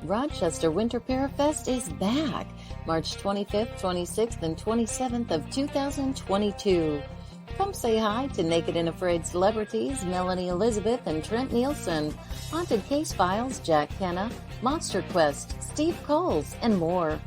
Rochester Winter Parafest is back, March 25th, 26th, and 27th of 2022. Come say hi to Naked and Afraid celebrities Melanie Elizabeth and Trent Nielsen, Haunted Case Files Jack Kenna, Monster Quest Steve Coles, and more.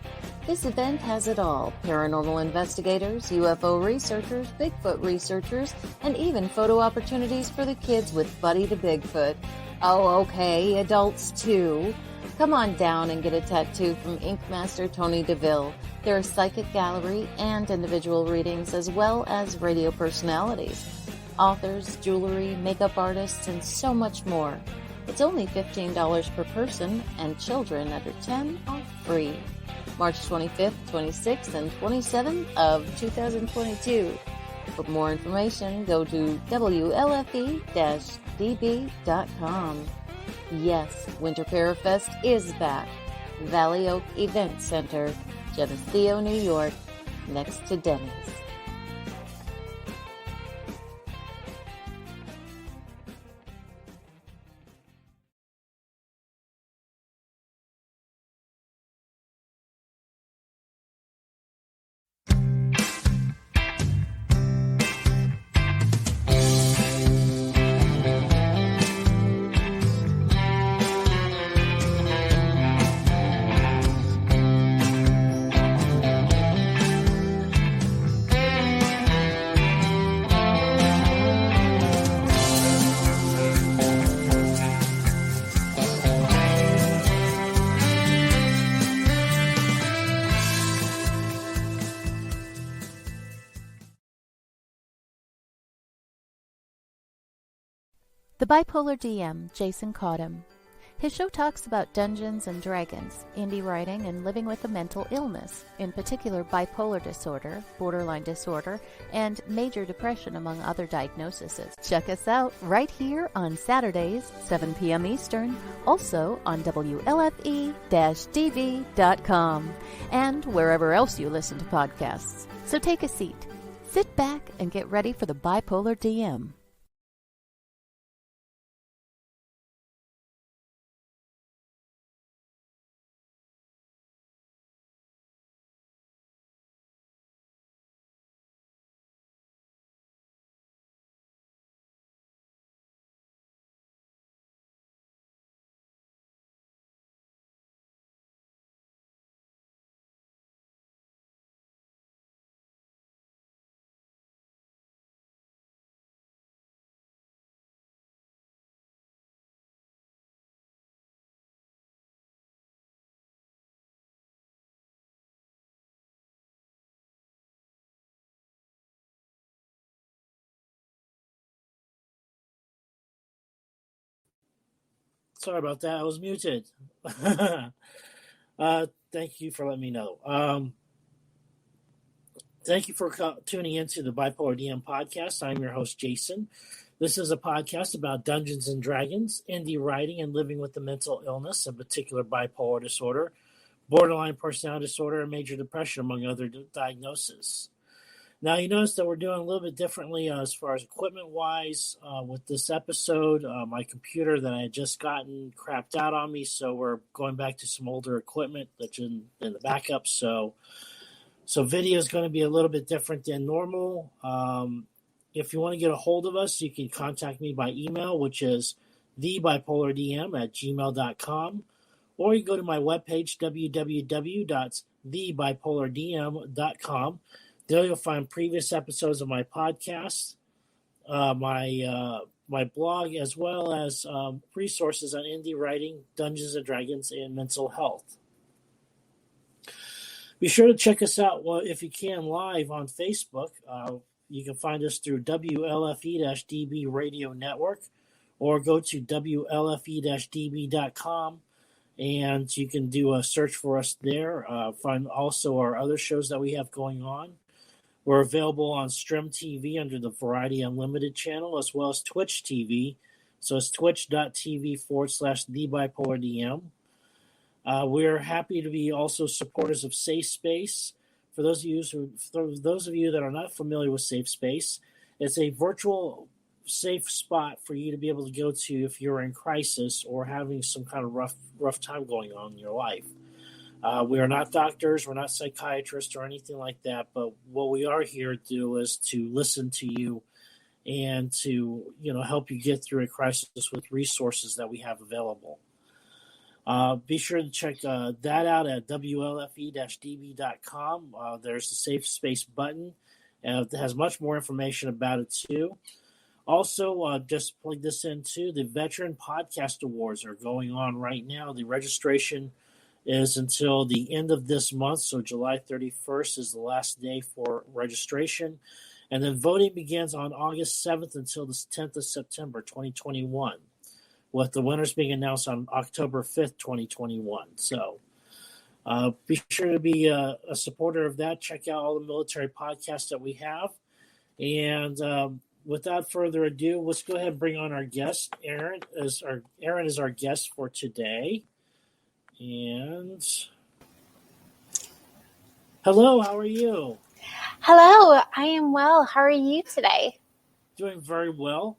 This event has it all: paranormal investigators, UFO researchers, Bigfoot researchers, and even photo opportunities for the kids with Buddy the Bigfoot. Oh, okay, adults too. Come on down and get a tattoo from Ink Master Tony DeVille. There are psychic gallery and individual readings, as well as radio personalities, authors, jewelry, makeup artists, and so much more. It's only $15 per person, and children under 10 are free. March 25th, 26th, and 27th of 2022. For more information, go to WLFE-DB.com. Yes, Winter Parafest is back. Valley Oak Event Center, Geneseo, New York, next to Denny's. The Bipolar DM, Jason Cottam. His show talks about Dungeons and Dragons, indie writing, and living with a mental illness, in particular bipolar disorder, borderline disorder, and major depression, among other diagnoses. Check us out right here on Saturdays, 7 p.m. Eastern, also on WLFE-DB.com, and wherever else you listen to podcasts. So take a seat, sit back, and get ready for the Bipolar DM. Sorry about that. I was muted. Thank you for letting me know. Thank you for tuning into the Bipolar DM podcast. I'm your host, Jason. This is a podcast about Dungeons and Dragons, indie writing, and living with the mental illness, in particular bipolar disorder, borderline personality disorder, and major depression, among other diagnoses. Now, you notice that we're doing a little bit differently as far as equipment-wise with this episode. My computer that I had just gotten crapped out on me, so we're going back to some older equipment that's in the backup. So video is going to be a little bit different than normal. If you want to get a hold of us, you can contact me by email, which is thebipolardm@gmail.com, or you go to my webpage, www.thebipolardm.com. There you'll find previous episodes of my podcast, my blog, as well as resources on indie writing, Dungeons and Dragons, and mental health. Be sure to check us out if you can live on Facebook. You can find us through WLFE-DB Radio Network, or go to WLFE-DB.com, and you can do a search for us there. Find also our other shows that we have going on. We're available on Stream TV under the Variety Unlimited channel, as well as Twitch TV. So it's twitch.tv/TheBipolarDM. We're happy to be also supporters of Safe Space. For those of you that are not familiar with Safe Space, it's a virtual safe spot for you to be able to go to if you're in crisis or having some kind of rough time going on in your life. We are not doctors, we're not psychiatrists or anything like that, but what we are here to do is to listen to you and to help you get through a crisis with resources that we have available. Be sure to check that out at WLFE-DB.com. There's the Safe Space button. It has much more information about it too. Also, just plug this in too, the Veteran Podcast Awards are going on right now. The registration is until the end of this month, so July 31st is the last day for registration. And then voting begins on August 7th until the 10th of September, 2021, with the winners being announced on October 5th, 2021. So be sure to be a supporter of that. Check out all the military podcasts that we have. And without further ado, let's go ahead and bring on our guest. Erin is our guest for today. And hello, how are you? Hello, I am well. How are you today? Doing very well.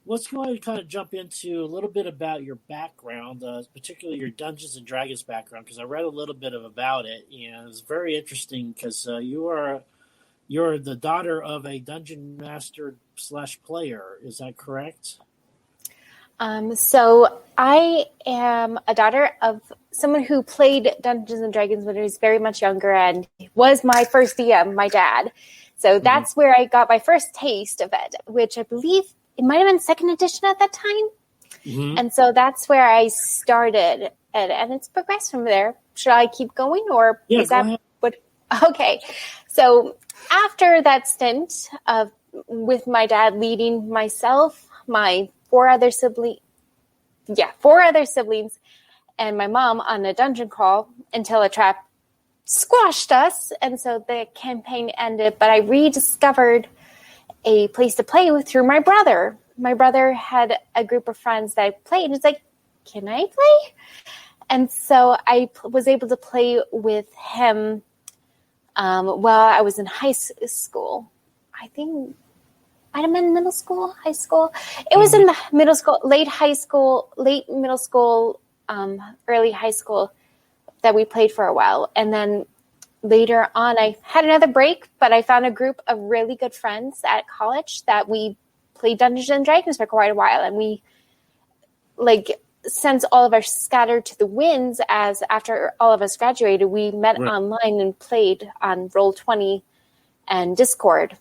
Let's go ahead and kind of jump into a little bit about your background, particularly your Dungeons and Dragons background, because I read a little bit about it, and it's very interesting because you're the daughter of a dungeon master / player. Is that correct? So I am a daughter of someone who played Dungeons and Dragons when I was very much younger and was my first DM, my dad. So that's where I got my first taste of it, which I believe it might have been second edition at that time. Mm-hmm. And so that's where I started it, and it's progressed from there. Should I keep going, or is that what? Okay. So after that stint with my dad leading myself, my four other siblings, and my mom on a dungeon crawl until a trap squashed us. And so the campaign ended, but I rediscovered a place to play with through my brother. My brother had a group of friends that I played. It's like, can I play? And so I was able to play with him while I was in high school. I think might have been middle school, high school. It was in the middle school, late middle school, early high school that we played for a while. And then later on, I had another break, but I found a group of really good friends at college that we played Dungeons and Dragons for quite a while. And we, since all of us scattered to the winds, as after all of us graduated, we met online and played on Roll20 and Discord.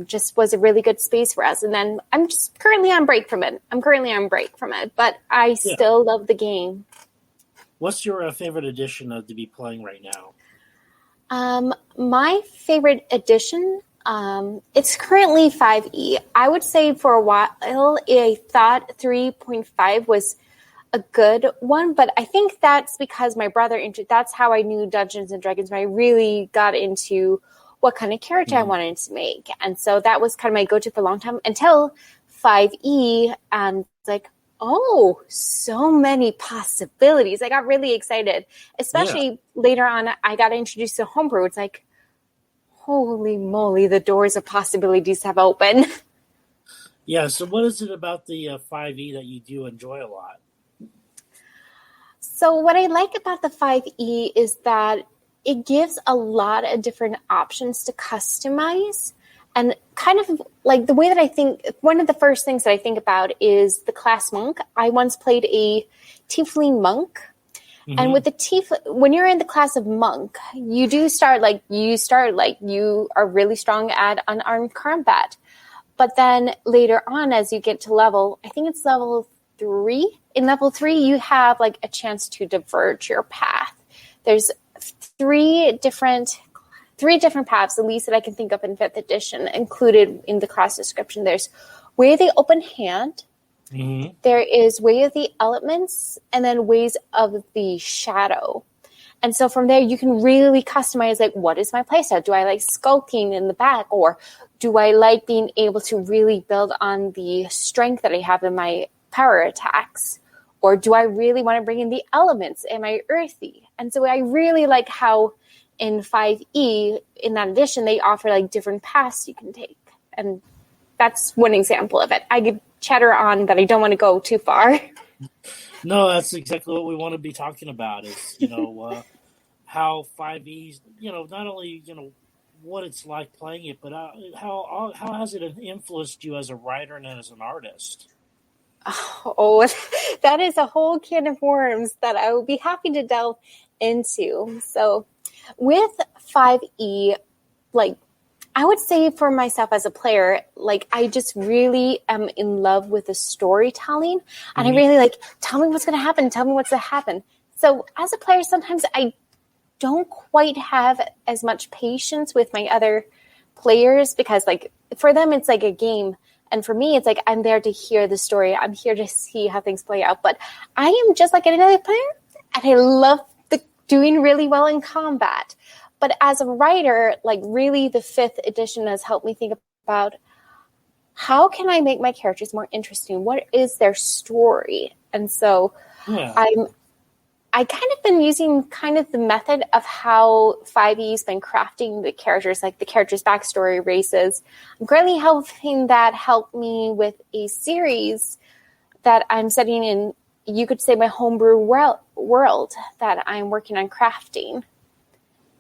Just was a really good space for us. And then I'm just currently on break from it. But I still love the game. What's your favorite edition to be playing right now? My favorite edition, it's currently 5e. I would say for a while I thought 3.5 was a good one, but I think that's because my brother, that's how I knew Dungeons and Dragons, when I really got into what kind of character I wanted to make. And so that was kind of my go-to for a long time until 5e, and it's like, oh, so many possibilities. I got really excited, especially later on. I got introduced to homebrew. It's like, holy moly, the doors of possibilities have opened. Yeah. So what is it about the 5e that you do enjoy a lot? So what I like about the 5e is that it gives a lot of different options to customize. And kind of like the way that I think, one of the first things that I think about is the class monk. I once played a tiefling monk. Mm-hmm. And with the when you're in the class of monk, you start like you are really strong at unarmed combat. But then later on, as you get to I think it's level 3. In level 3, you have like a chance to diverge your path. There's three different paths, at least that I can think of in 5th edition, included in the class description. There's Way of the Open Hand. Mm-hmm. There is Way of the Elements, and then Ways of the Shadow. And so from there, you can really customize, like, what is my playstyle? Do I like skulking in the back, or do I like being able to really build on the strength that I have in my power attacks? Or do I really want to bring in the elements? Am I earthy? And so I really like how in 5e, in that edition, they offer like different paths you can take. And that's one example of it. I could chatter on, but I don't want to go too far. No, that's exactly what we want to be talking about is, how 5E's, not only, what it's like playing it, but how has it influenced you as a writer and as an artist? Oh, that is a whole can of worms that I would be happy to delve into. So with 5E, like, I would say for myself as a player, like, I just really am in love with the storytelling. And I really like, tell me what's going to happen. Tell me what's going to happen. So as a player, sometimes I don't quite have as much patience with my other players because, like, for them, it's like a game. And for me, it's like I'm there to hear the story. I'm here to see how things play out. But I am just like any other player, and I love doing really well in combat. But as a writer, like, really the 5th edition has helped me think about how can I make my characters more interesting? What is their story? And so I kind of been using kind of the method of how 5E's been crafting the characters, like the characters' backstory, races. I'm currently helping that help me with a series that I'm setting in, you could say, my homebrew world that I'm working on crafting.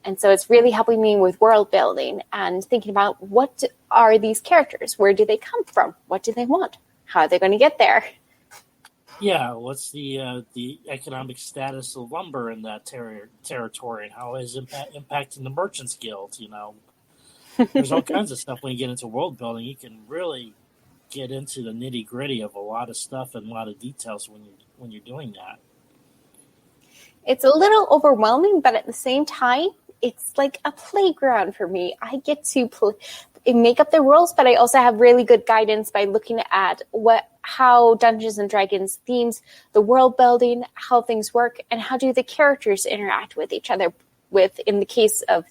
And so it's really helping me with world building and thinking about what are these characters? Where do they come from? What do they want? How are they going to get there? Yeah, what's the economic status of lumber in that territory, and how is it impacting the Merchants Guild? There's all kinds of stuff when you get into world building. You can really get into the nitty gritty of a lot of stuff and a lot of details when you're doing that. It's a little overwhelming, but at the same time, it's like a playground for me. I get to make up the rules, but I also have really good guidance by looking at how Dungeons and Dragons themes, the world building, how things work, and how do the characters interact with each other. In the case of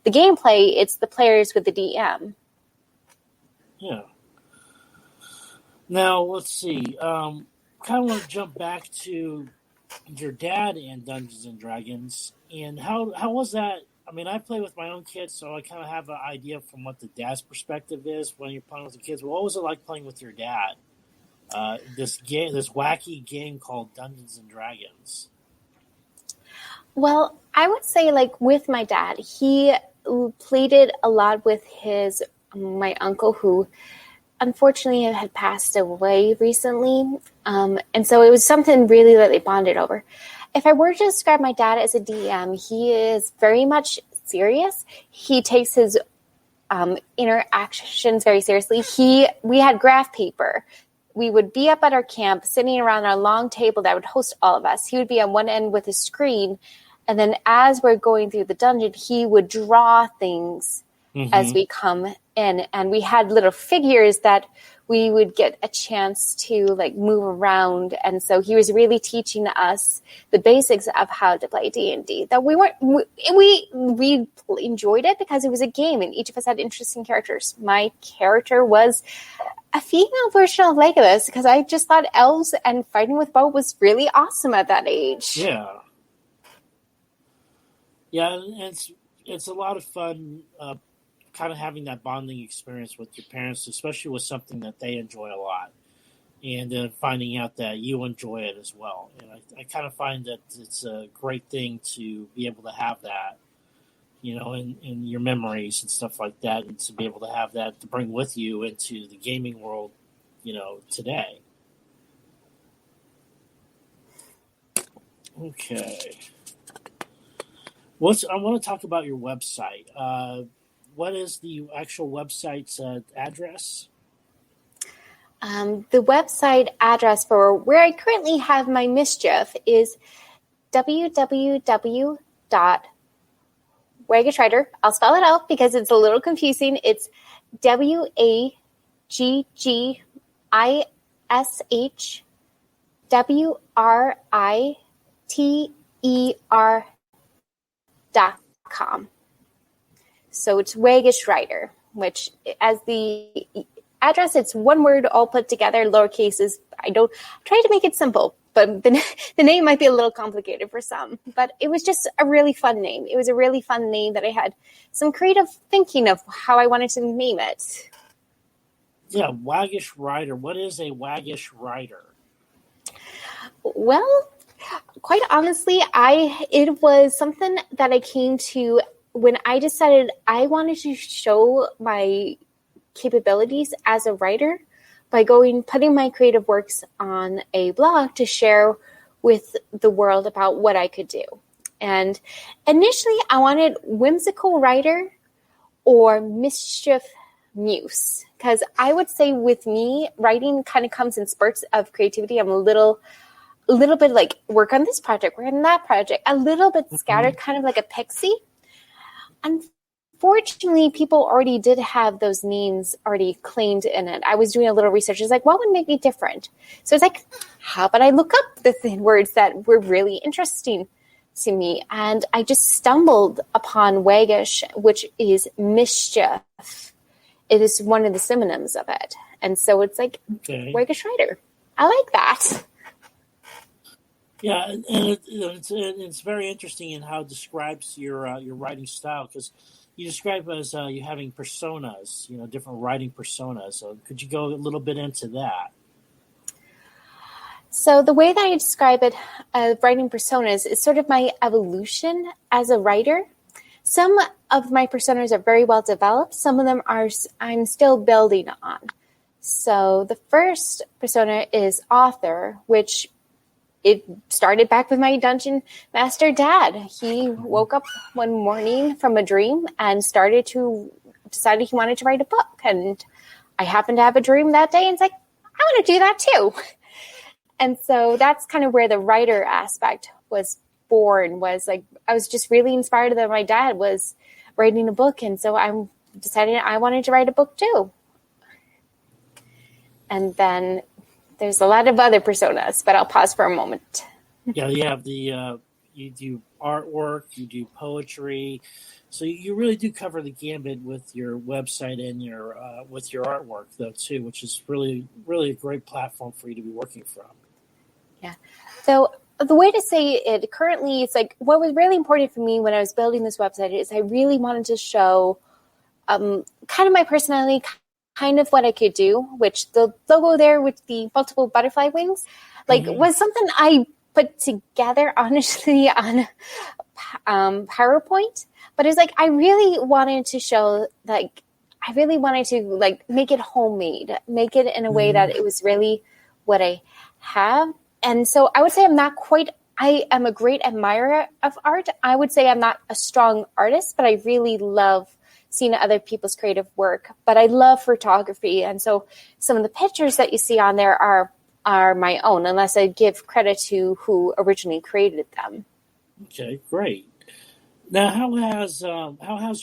the gameplay, it's the players with the DM. Yeah. Now, let's see. Kind of want to jump back to your dad in Dungeons and Dragons, and how was that? I mean, I play with my own kids, so I kind of have an idea from what the dad's perspective is when you're playing with the kids. What was it like playing with your dad? This wacky game called Dungeons and Dragons. Well, I would say, like, with my dad, he played it a lot with my uncle, who unfortunately had passed away recently. And so it was something really that they bonded over. If I were to describe my dad as a DM, he is very much serious. He takes his interactions very seriously. We had graph paper. We would be up at our camp, sitting around our long table that would host all of us. He would be on one end with a screen, and then as we're going through the dungeon, he would draw things as we come in. And we had little figures that we would get a chance to, like, move around. And so he was really teaching us the basics of how to play D&D. That we enjoyed it because it was a game, and each of us had interesting characters. My character was a female version of Legolas because I just thought elves and fighting with bow was really awesome at that age. Yeah. Yeah, and it's a lot of fun kind of having that bonding experience with your parents, especially with something that they enjoy a lot, and finding out that you enjoy it as well. And I kind of find that it's a great thing to be able to have that, in your memories and stuff like that, and to be able to have that to bring with you into the gaming world, today. Okay. I want to talk about your website. What is the actual website's address? The website address for where I currently have my mischief is www.waggishwriter. I'll spell it out because it's a little confusing. It's WAGGISHWriter.com. So it's Waggish Writer, which, as the address, it's one word all put together, lower cases. I try to make it simple, but the name might be a little complicated for some. But it was just a really fun name. It was a really fun name that I had some creative thinking of how I wanted to name it. Yeah, waggish writer. What is a waggish writer? Well, quite honestly, it was something that I came to when I decided I wanted to show my capabilities as a writer by putting my creative works on a blog to share with the world about what I could do. And initially, I wanted whimsical writer or mischief muse, because I would say with me, writing kind of comes in spurts of creativity. I'm a little bit like work on this project, work on that project, a little bit scattered, kind of like a pixie. Unfortunately, people already did have those names already claimed in it. I was doing a little research. It's like, what would make me different? So it's like, how about I look up the words that were really interesting to me? And I just stumbled upon waggish, which is mischief. It is one of the synonyms of it. And so it's like, waggish writer. I like that. Yeah, and it's very interesting in how it describes your writing style, because you describe as you having personas, different writing personas. So could you go a little bit into that? So the way that I describe it, writing personas, is sort of my evolution as a writer. Some of my personas are very well developed. Some of them I'm still building on. So the first persona is author, which it started back with my dungeon master dad. He woke up one morning from a dream and decided he wanted to write a book. And I happened to have a dream that day and it's like, I want to do that too. And so that's kind of where the writer aspect was born, was like, I was just really inspired that my dad was writing a book. And so I decided I wanted to write a book too. And then there's a lot of other personas, but I'll pause for a moment. Yeah, you have you do artwork, you do poetry, so you really do cover the gambit with your website and your with your artwork though too, which is really a great platform for you to be working from. Yeah. So the way to say it currently, it's like what was really important for me when I was building this website is I really wanted to show kind of my personality, kind of what I could do, which the logo there with the multiple butterfly wings, was something I put together honestly on PowerPoint. But it's like I really wanted to show, I really wanted to make it homemade, make it in a way that it was really what I have. And so I would say I am a great admirer of art. I would say I'm not a strong artist, but I really love seeing other people's creative work. But I love photography. And so some of the pictures that you see on there are my own, unless I give credit to who originally created them. Okay, great. Now, how has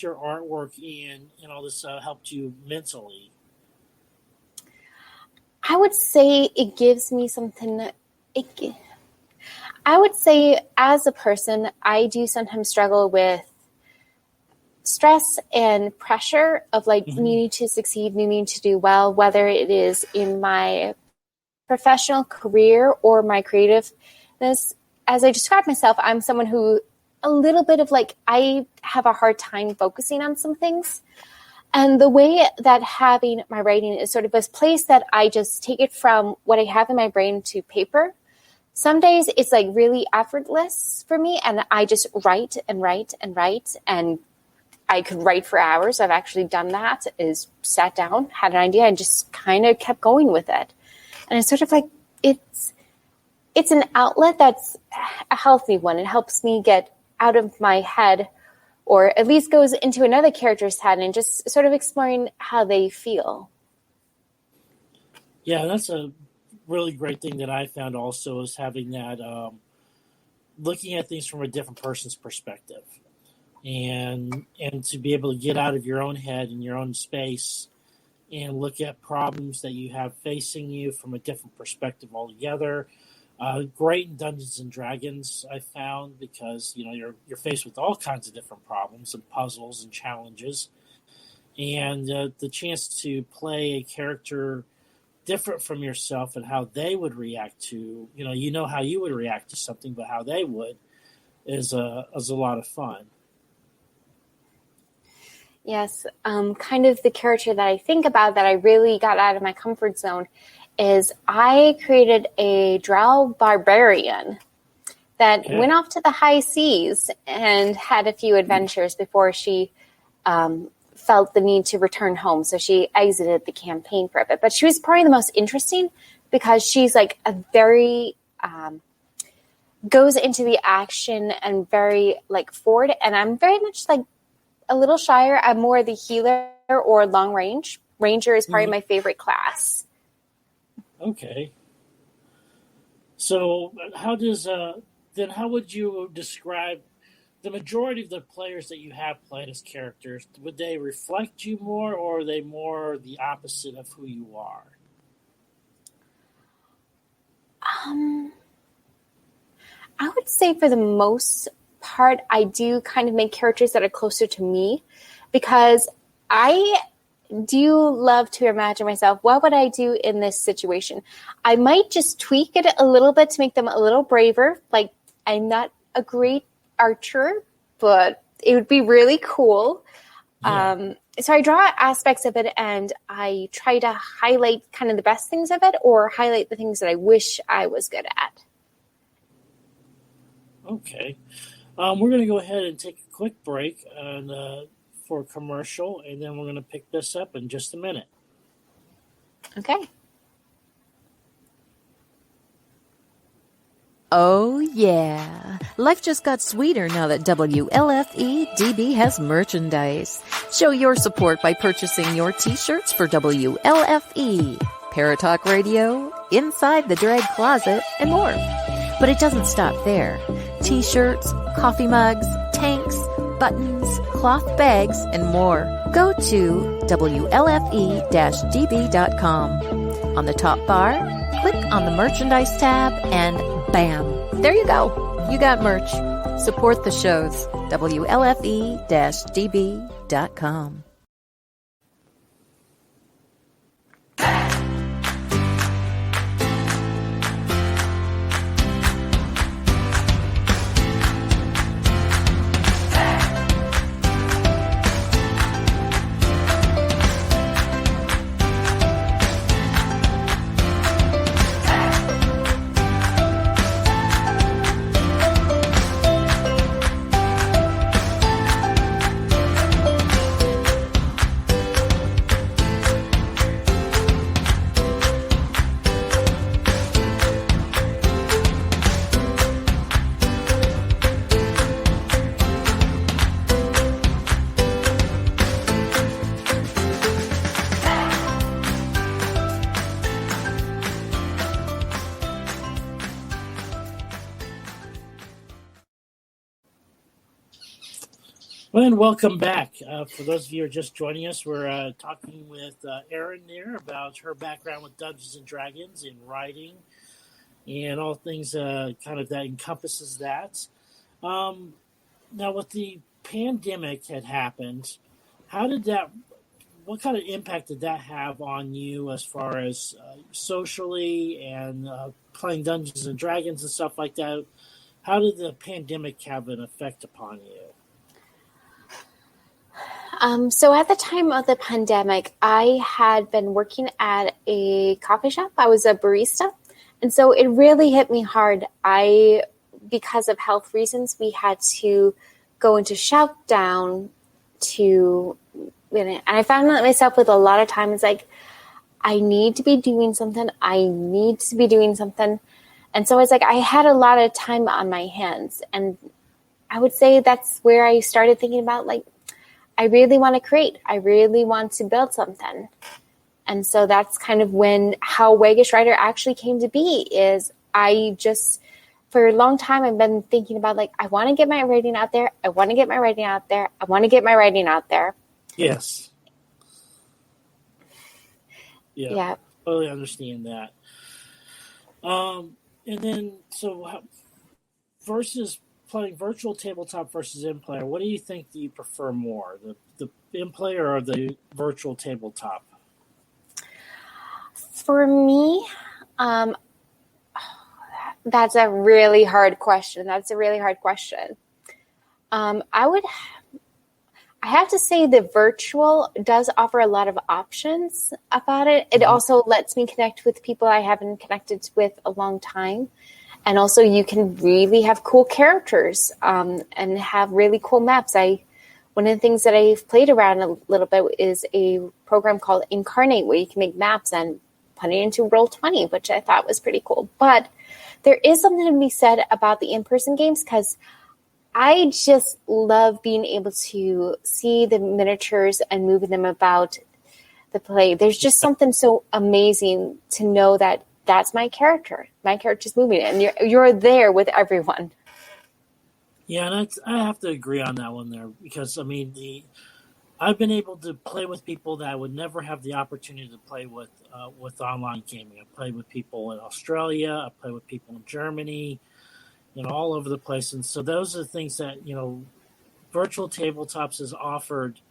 your artwork and all this helped you mentally? I would say it gives me something. I would say as a person, I do sometimes struggle with stress and pressure of needing to succeed, needing to do well, whether it is in my professional career or my creativeness. As I describe myself, I'm someone who a little bit of I have a hard time focusing on some things. And the way that having my writing is sort of a place that I just take it from what I have in my brain to paper. Some days it's really effortless for me and I just write and write and write, and I could write for hours. I've actually done that, is sat down, had an idea, and just kind of kept going with it. And it's sort of it's an outlet that's a healthy one. It helps me get out of my head, or at least goes into another character's head and just sort of exploring how they feel. Yeah, that's a really great thing that I found also, is having that, looking at things from a different person's perspective. And to be able to get out of your own head and your own space and look at problems that you have facing you from a different perspective altogether. Great in Dungeons and Dragons, I found, because you're faced with all kinds of different problems and puzzles and challenges, and the chance to play a character different from yourself and how they would react to how you would react to something, but how they would is a lot of fun. Yes. Kind of the character that I think about that I really got out of my comfort zone is I created a drow barbarian that went off to the high seas and had a few adventures before she felt the need to return home. So she exited the campaign for a bit. But she was probably the most interesting because she's like a very goes into the action and very like forward. And I'm very much like a little shyer. I'm more the healer or long range. Ranger is probably my favorite class. Okay. So how would you describe the majority of the players that you have played as characters? Would they reflect you more, or are they more the opposite of who you are? I would say for the most part, I do kind of make characters that are closer to me because I do love to imagine myself, what would I do in this situation? I might just tweak it a little bit to make them a little braver. Like, I'm not a great archer, but it would be really cool. Yeah. So I draw aspects of it and I try to highlight kind of the best things of it or highlight the things that I wish I was good at. Okay. We're going to go ahead and take a quick break for a commercial, and then we're going to pick this up in just a minute. Okay. Oh, yeah. Life just got sweeter now that WLFE-DB has merchandise. Show your support by purchasing your t-shirts for WLFE, Paratalk Radio, Inside the Drag Closet, and more. But it doesn't stop there. T-shirts, coffee mugs, tanks, buttons, cloth bags, and more. Go to WLFE-DB.com. On the top bar, click on the merchandise tab and bam, there you go. You got merch. Support the shows. WLFE-DB.com. And welcome back. For those of you who are just joining us, we're talking with Erin there about her background with Dungeons and Dragons in writing and all things kind of that encompasses that. Now, with the pandemic had happened, what kind of impact did that have on you as far as socially and playing Dungeons and Dragons and stuff like that? How did the pandemic have an effect upon you? So at the time of the pandemic, I had been working at a coffee shop. I was a barista. And so it really hit me hard. Because of health reasons, we had to go into shutdown and I found myself with a lot of time. It's like, I need to be doing something. And so it's like, I had a lot of time on my hands. And I would say that's where I started thinking about, like, I really want to create. I really want to build something. And so that's kind of how Waggish Writer actually came to be is for a long time, I've been thinking about, like, I want to get my writing out there. I want to get my writing out there. I want to get my writing out there. Yes. Yeah. Totally understand that. And then, versus playing virtual tabletop versus in-player, what do you think do you prefer more, the in-player or the virtual tabletop? For me, that's a really hard question. I I have to say the virtual does offer a lot of options about it. It also lets me connect with people I haven't connected with a long time. And also you can really have cool characters and have really cool maps. One of the things that I've played around a little bit is a program called Incarnate, where you can make maps and put it into Roll20, which I thought was pretty cool. But there is something to be said about the in-person games, because I just love being able to see the miniatures and moving them about the play. There's just something so amazing to know that that's my character. My character's moving, and you're there with everyone. Yeah, and I have to agree on that one there, because I mean I've been able to play with people that I would never have the opportunity to play with online gaming. I played with people in Australia. I played with people in Germany. All over the place. And so those are the things that, virtual tabletops has offered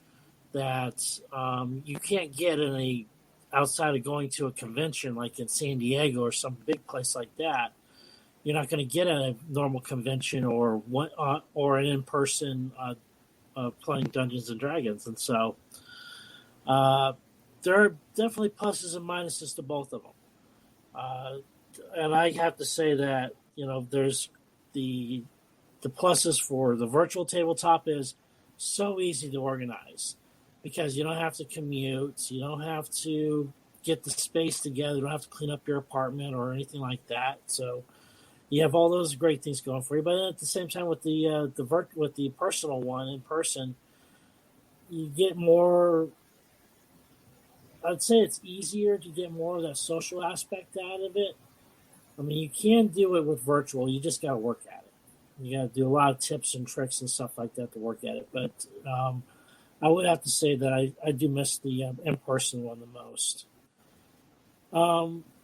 that you can't get outside of going to a convention like in San Diego or some big place like that. You're not going to get at a normal convention or an in-person playing Dungeons and Dragons. And so there are definitely pluses and minuses to both of them. And I have to say that, there's the pluses for the virtual tabletop is so easy to organize, because you don't have to commute, you don't have to get the space together, you don't have to clean up your apartment or anything like that. So you have all those great things going for you. But at the same time, with the personal one in person, you get more. I'd say it's easier to get more of that social aspect out of it. I mean, you can do it with virtual. You just got to work at it. You got to do a lot of tips and tricks and stuff like that to work at it. But I would have to say that I do miss the in-person one the most.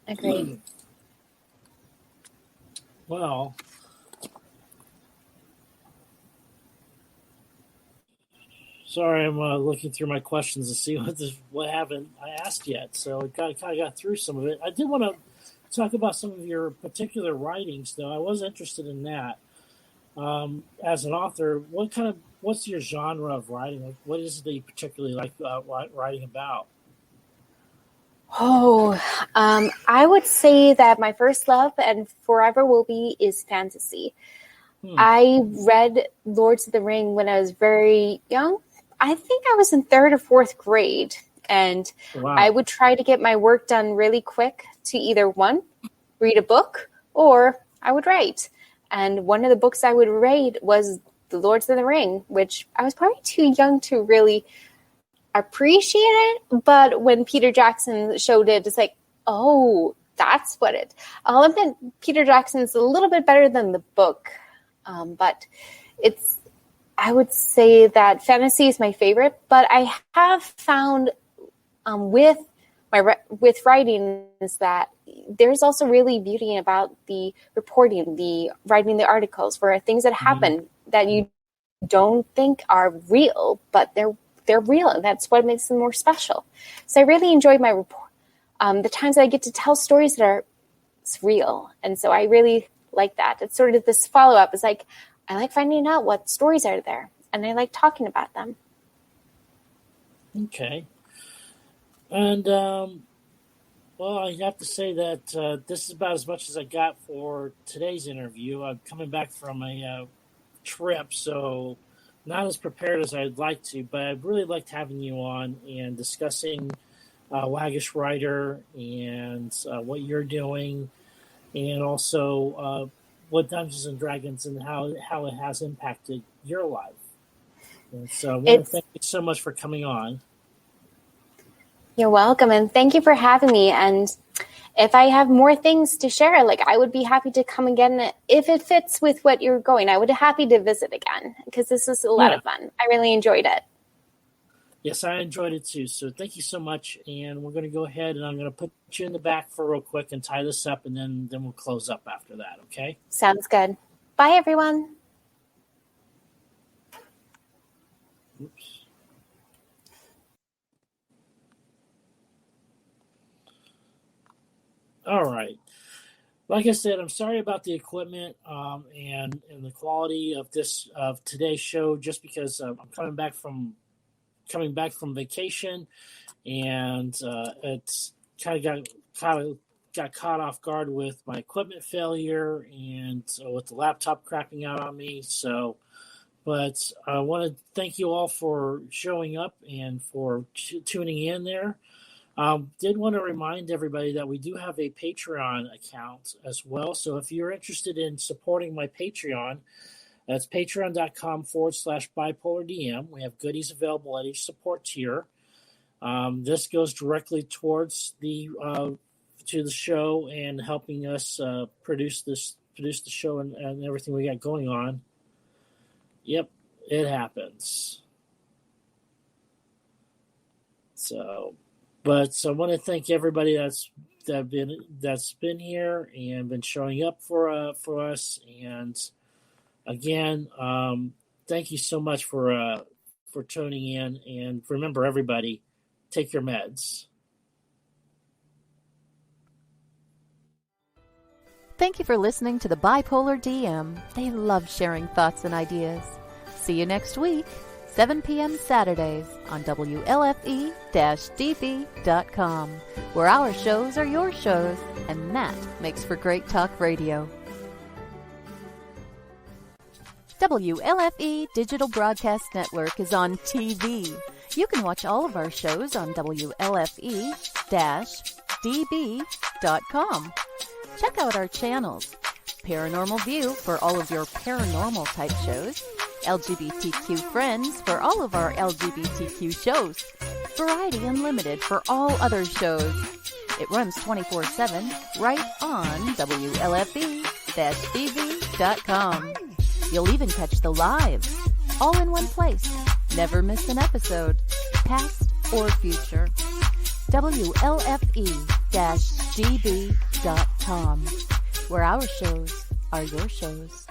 Agreed. Well, sorry, I'm looking through my questions to see what haven't I asked yet. So I kind of got through some of it. I did want to talk about some of your particular writings, though. I was interested in that. As an author, what's your genre of writing? What is it that you particularly like writing about? I would say that my first love and forever will be is fantasy. I read Lords of the Ring when I was very young. I think I was in 3rd or 4th grade. And Wow. I would try to get my work done really quick to either one, read a book, or I would write. And one of the books I would read was The Lords of the Ring, which I was probably too young to really appreciate it. But when Peter Jackson showed it, it's like, oh, that's what it. I'll admit Peter Jackson's a little bit better than the book. But I would say that fantasy is my favorite. But I have found with writing is that there's also really beauty about the reporting, the writing the articles for things that happen that you don't think are real, but they're real, and that's what makes them more special. So I really enjoyed my report. The times that I get to tell stories that are real, and so I really like that. It's sort of this follow-up. It's like I like finding out what stories are there, and I like talking about them. Okay. And, well, I have to say that this is about as much as I got for today's interview. I'm coming back from a trip, so not as prepared as I'd like to, but I really liked having you on and discussing Waggish Writer and what you're doing, and also what Dungeons and Dragons and how it has impacted your life. And so I want to thank you so much for coming on. You're welcome, and thank you for having me. And if I have more things to share, I would be happy to come again if it fits with what you're going. I would be happy to visit again because this was a lot of fun. I really enjoyed it. Yes, I enjoyed it too. So thank you so much. And we're going to go ahead and I'm going to put you in the back for real quick and tie this up, and then we'll close up after that. Okay? Sounds good. Bye, everyone. Oops. All right. Like I said, I'm sorry about the equipment and the quality of today's show, just because I'm coming back from coming back from vacation, and it's kind of got caught off guard with my equipment failure and with the laptop crapping out on me. So, but I want to thank you all for showing up and for tuning in there. Did want to remind everybody that we do have a Patreon account as well. So if you're interested in supporting my Patreon, that's patreon.com/bipolardm. We have goodies available at each support tier. This goes directly towards to the show and helping us produce the show and everything we got going on. Yep, it happens. So I want to thank everybody that's been here and been showing up for us. And again, thank you so much for tuning in. And remember, everybody, take your meds. Thank you for listening to the Bipolar DM. They love sharing thoughts and ideas. See you next week, 7 p.m. Saturdays on WLFE-DV.com, where our shows are your shows, and that makes for great talk radio. WLFE Digital Broadcast Network is on TV. You can watch all of our shows on WLFE-DB.com. Check out our channels: Paranormal View for all of your paranormal type shows, LGBTQ Friends for all of our LGBTQ shows, Variety Unlimited for all other shows. It runs 24/7 right on WLFE-DV.com. You'll even catch the lives, all in one place. Never miss an episode, past or future. WLFE-DB.com, where our shows are your shows.